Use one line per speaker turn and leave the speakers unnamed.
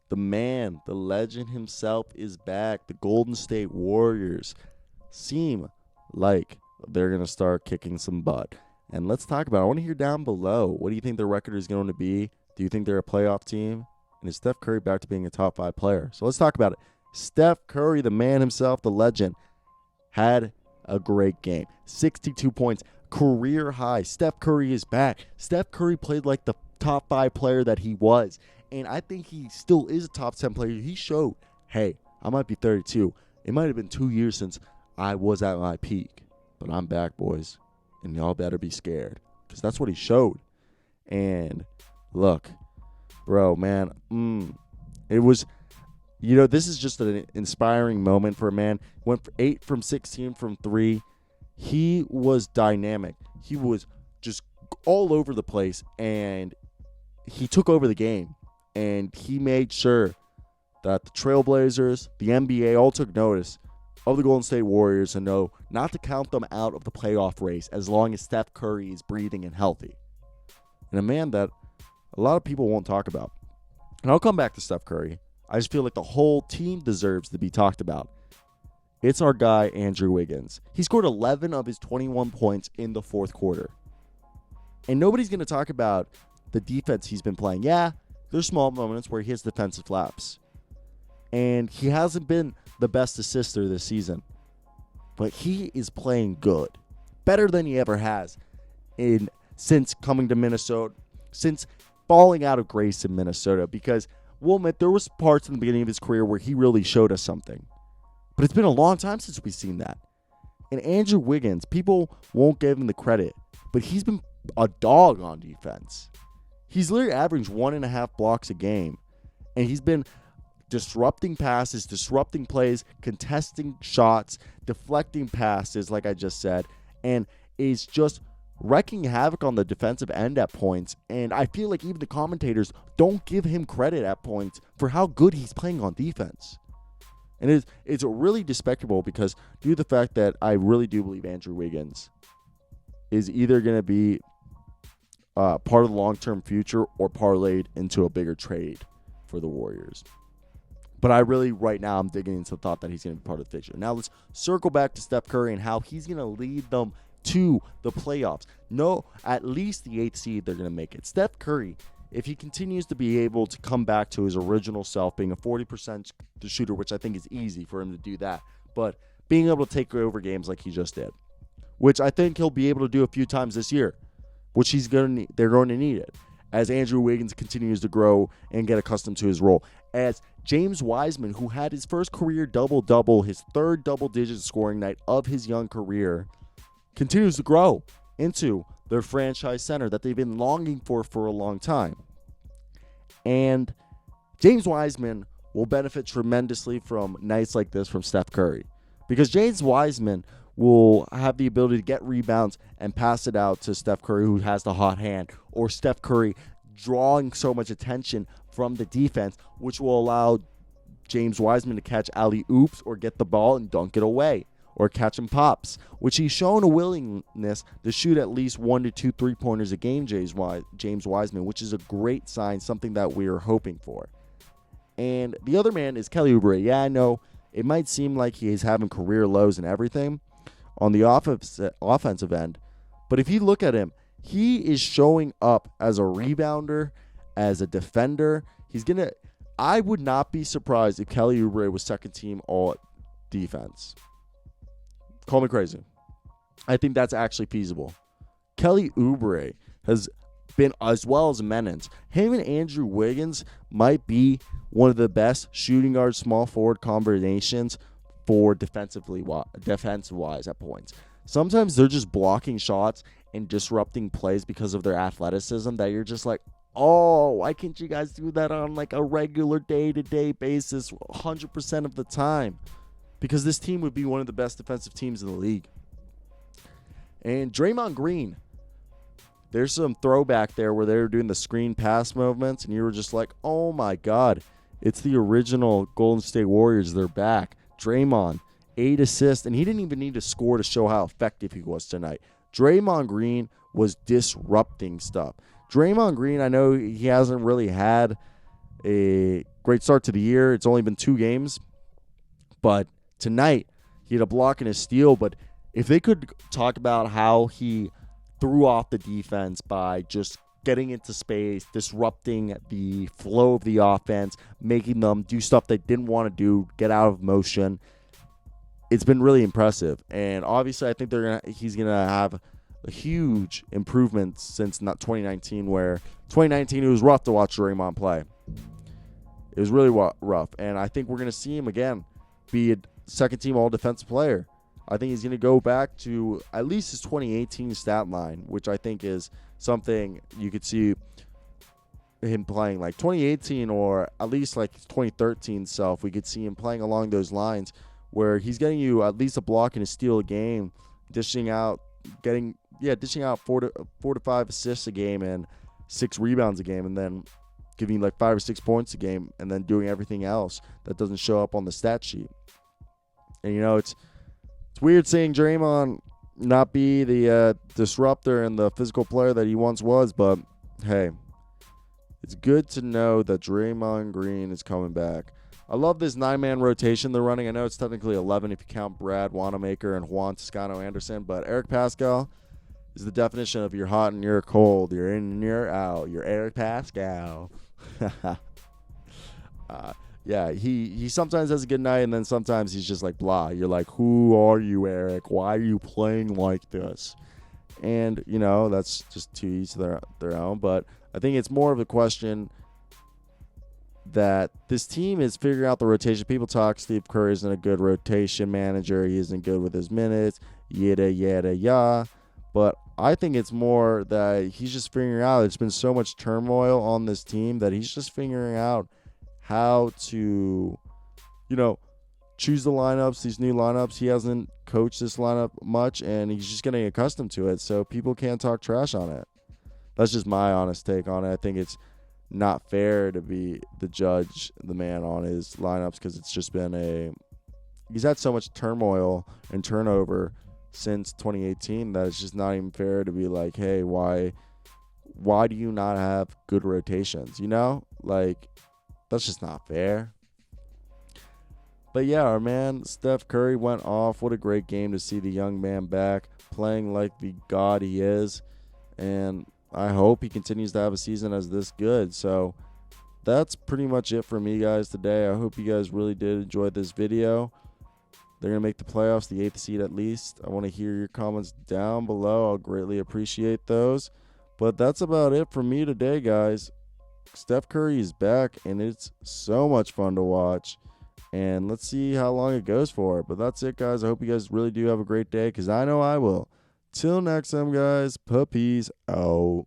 The man, the legend himself is back. The Golden State Warriors seem like they're going to start kicking some butt. And let's talk about it. I want to hear down below. What do you think their record is going to be? Do you think they're a playoff team? And is Steph Curry back to being a top 5 player? So let's talk about it. Steph Curry, the man himself, the legend, had a great game. 62 points, career high. Steph Curry is back. Steph Curry played like the top 5 player that he was. And I think he still is a top 10 player. He showed, hey, I might be 32. It might have been 2 years since I was at my peak. But I'm back, boys. And y'all better be scared. Because that's what he showed. And look, bro, man, it was, this is just an inspiring moment for a man. Went for 8 from 16 from 3. He was dynamic. He was just all over the place. And he took over the game. And he made sure that the Trailblazers, the NBA, all took notice of the Golden State Warriors and know not to count them out of the playoff race as long as Steph Curry is breathing and healthy. And a man that a lot of people won't talk about. And I'll come back to Steph Curry. I just feel like the whole team deserves to be talked about. It's our guy, Andrew Wiggins. He scored 11 of his 21 points in the fourth quarter. And nobody's going to talk about the defense he's been playing. Yeah, there's small moments where he has defensive lapse. And he hasn't been the best assister this season. But he is playing good. Better than he ever has since coming to Minnesota. Since falling out of grace in Minnesota. Because we'll admit there was parts in the beginning of his career where he really showed us something. But it's been a long time since we've seen that. And Andrew Wiggins, people won't give him the credit. But he's been a dog on defense. He's literally averaged 1.5 blocks a game. And he's been disrupting passes, disrupting plays, contesting shots, deflecting passes, like I just said. And is just wrecking havoc on the defensive end at points. And I feel like even the commentators don't give him credit at points for how good he's playing on defense. And it's really despicable because due to the fact that I really do believe Andrew Wiggins is either going to be part of the long-term future or parlayed into a bigger trade for the Warriors. But I really, right now, I'm digging into the thought that he's going to be part of the picture. Now let's circle back to Steph Curry and how he's going to lead them to the playoffs. No, at least the 8th seed, they're going to make it. Steph Curry, if he continues to be able to come back to his original self, being a 40% shooter, which I think is easy for him to do that, but being able to take over games like he just did, which I think he'll be able to do a few times this year, which they're going to need it as Andrew Wiggins continues to grow and get accustomed to his role. As James Wiseman, who had his first career double-double, his third double-digit scoring night of his young career, continues to grow into their franchise center that they've been longing for a long time. And James Wiseman will benefit tremendously from nights like this from Steph Curry, because James Wiseman will have the ability to get rebounds and pass it out to Steph Curry, who has the hot hand, or Steph Curry drawing so much attention from the defense, which will allow James Wiseman to catch alley-oops or get the ball and dunk it away, or catch him pops, which he's shown a willingness to shoot at least 1 to 2 3-pointers a game, James Wiseman, which is a great sign, something that we are hoping for. And the other man is Kelly Oubre. Yeah, I know it might seem like he is having career lows and everything on the offensive end, but if you look at him, he is showing up as a rebounder, as a defender. I would not be surprised if Kelly Oubre was second team all defense. Call me crazy. I think that's actually feasible. Kelly Oubre has been, as well as Menens, him and Andrew Wiggins might be one of the best shooting guard, small forward combinations for defensive-wise at points. Sometimes they're just blocking shots and disrupting plays because of their athleticism that you're just like, oh, why can't you guys do that on like a regular day-to-day basis 100% of the time? Because this team would be one of the best defensive teams in the league. And Draymond Green, there's some throwback there where they were doing the screen pass movements, and you were just like, oh my God, it's the original Golden State Warriors. They're back. Draymond, 8 assists, and he didn't even need to score to show how effective he was tonight. Draymond Green was disrupting stuff. Draymond Green, I know he hasn't really had a great start to the year. It's only been 2 games, but tonight he had a block and a steal. But if they could talk about how he threw off the defense by just getting into space, disrupting the flow of the offense, making them do stuff they didn't want to do, get out of motion, it's been really impressive. And obviously I think he's gonna have a huge improvement since not 2019, where 2019 it was rough to watch Draymond play. It was really rough, and I think we're gonna see him again be a second team all defensive player. I think he's going to go back to at least his 2018 stat line, which I think is something you could see him playing like 2018 or at least like his 2013 self. We could see him playing along those lines where he's getting you at least a block and a steal a game, dishing out 4 to 5 assists a game and 6 rebounds a game, and then giving you like 5 or 6 points a game, and then doing everything else that doesn't show up on the stat sheet. And it's weird seeing Draymond not be the disruptor and the physical player that he once was, but hey, it's good to know that Draymond Green is coming back. I love this 9-man rotation they're running. I know it's technically 11 if you count Brad Wanamaker and Juan Toscano Anderson, but Eric Pascal is the definition of you're hot and you're cold, you're in and you're out. You're Eric Pascal. Yeah, he sometimes has a good night, and then sometimes he's just like blah. You're like, who are you, Eric? Why are you playing like this? And, that's just to each their own. But I think it's more of a question that this team is figuring out the rotation. People talk Steve Kerr isn't a good rotation manager. He isn't good with his minutes, yada, yada, yada. But I think it's more that he's just figuring out. There's been so much turmoil on this team that he's just figuring out how to, choose the lineups, these new lineups. He hasn't coached this lineup much, and he's just getting accustomed to it, so people can't talk trash on it. That's just my honest take on it. I think it's not fair to be the judge, the man on his lineups, because it's just been he's had so much turmoil and turnover since 2018 that it's just not even fair to be like, hey, why do you not have good rotations? Like, that's just not fair. But yeah, our man Steph Curry went off. What a great game to see the young man back playing like the god he is. And I hope he continues to have a season as this good. So that's pretty much it for me, guys, today. I hope you guys really did enjoy this video. They're going to make the playoffs, the 8th seed at least. I want to hear your comments down below. I'll greatly appreciate those. But that's about it for me today, guys. Steph Curry is back, and it's so much fun to watch. And let's see how long it goes for. But that's it, guys. I hope you guys really do have a great day, because I know I will. Till next time, guys. Puppies out.